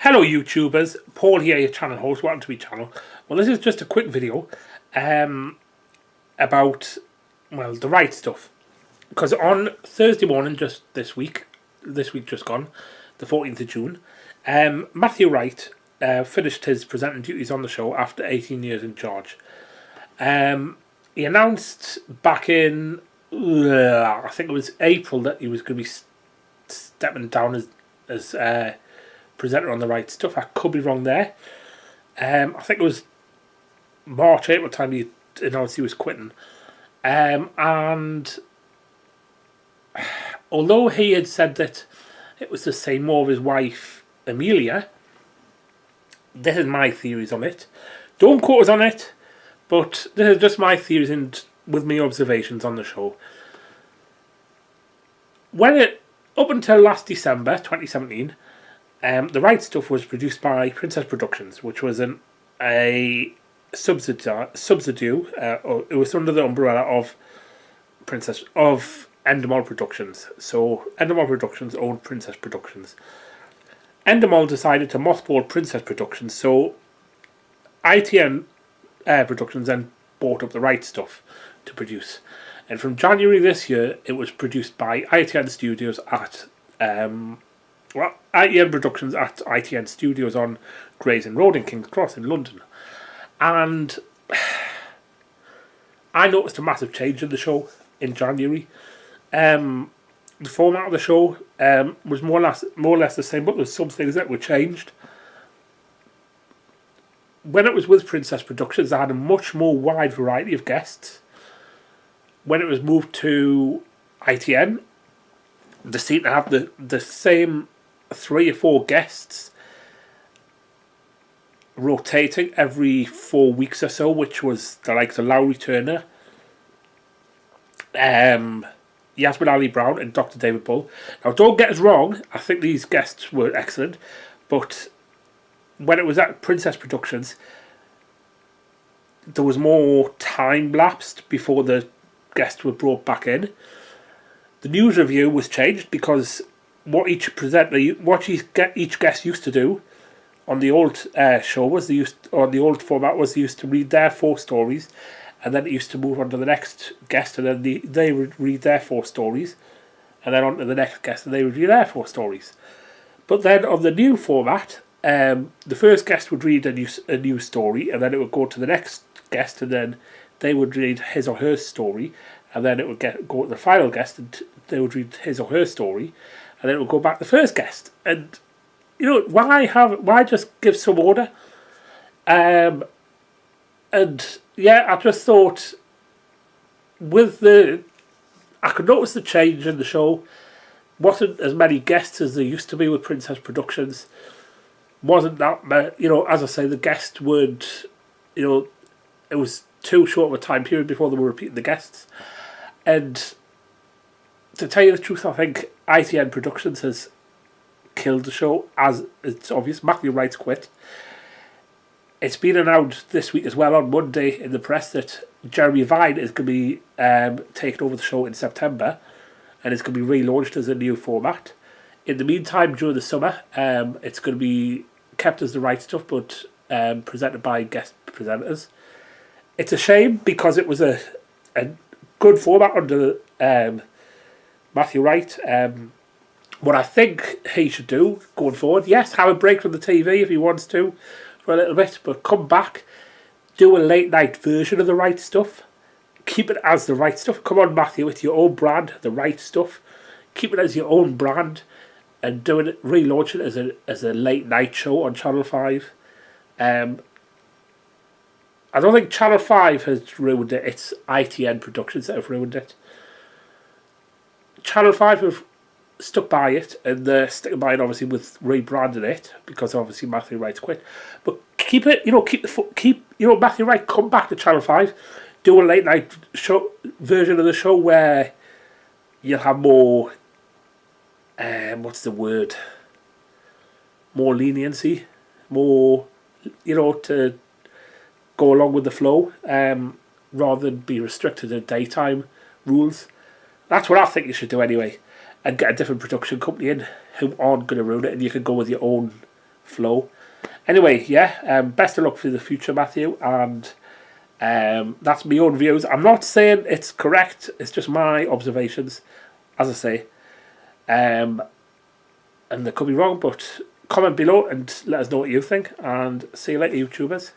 Hello YouTubers, Paul here, your channel host. Welcome to my channel. Well, this is just a quick video about, well, the right stuff. Because on Thursday morning, just this week just gone, the 14th of June, Matthew Wright finished his presenting duties on the show after 18 years in charge. He announced back in, I think it was April, that he was going to be stepping down as presenter on the Right Stuff. I could be wrong there. I think it was March, April time he announced he was quitting. And although he had said that it was to say more of his wife Amelia, this is my theories on it. Don't quote us on it, but this is just my theories and with me observations on the show. Up until last December 2017, the Right Stuff was produced by Princess Productions, which was a subsidiary. It was under the umbrella of Endemol Productions. So Endemol Productions owned Princess Productions. Endemol decided to mothball Princess Productions, so ITN Productions then bought up the Right Stuff to produce. And from January this year, it was produced by ITN Studios at ITN Productions at ITN Studios on Gray's Inn Road in King's Cross in London. And I noticed a massive change in the show in January. The format of the show was more or less the same, but there's some things that were changed. When it was with Princess Productions, they had a much more wide variety of guests. When it was moved to ITN, they seemed to have the same 3 or 4 guests rotating every 4 weeks or so, which was the likes of Lowry Turner, Yasmin Ali Brown and Dr. David Bull. Now, don't get us wrong, I think these guests were excellent, but when it was at Princess Productions, there was more time lapsed before the guests were brought back in. The news review was changed because what each guest used to do on the old show was the old format was they used to read their 4 stories, and then it used to move on to the next guest, and then they would read their 4 stories, and then on to the next guest, and they would read their 4 stories. But then on the new format, the first guest would read a new story, and then it would go to the next guest, and then they would read his or her story, and then it would go to the final guest, and they would read his or her story, and then it would go back to the first guest. And you know, why just give some order? And yeah, I just thought I could notice the change in the show. Wasn't as many guests as there used to be with Princess Productions. Wasn't that, you know, as I say, the guests would, you know, it was too short of a time period before they were repeating the guests. And to tell you the truth, I think ITN Productions has killed the show, as it's obvious. Matthew Wright's quit. It's been announced this week as well on Monday in the press that Jeremy Vine is going to be taking over the show in September, and it's going to be relaunched as a new format. In the meantime, during the summer, it's going to be kept as the Right Stuff, but presented by guest presenters. It's a shame because it was a good format under Matthew Wright. What I think he should do going forward, yes, have a break from the TV if he wants to for a little bit, but come back, do a late night version of the Right Stuff. Keep it as the Right Stuff. Come on, Matthew, with your own brand, the Right Stuff. Keep it as your own brand, and relaunch it as a late night show on Channel 5. I don't think Channel 5 has ruined it. It's ITN Productions that have ruined it. Channel 5 have stuck by it, and they're sticking by it obviously with rebranding it because obviously Matthew Wright's quit. But keep it, you know, Matthew Wright, come back to Channel 5, do a late night show version of the show where you'll have more, what's the word? More leniency, more, you know, to go along with the flow, rather than be restricted to daytime rules. That's what I think you should do anyway, and get a different production company in who aren't going to ruin it, and you can go with your own flow. Anyway, yeah, best of luck for the future, Matthew, and that's my own views. I'm not saying it's correct, it's just my observations, as I say. And they could be wrong, but comment below and let us know what you think, and see you later, YouTubers.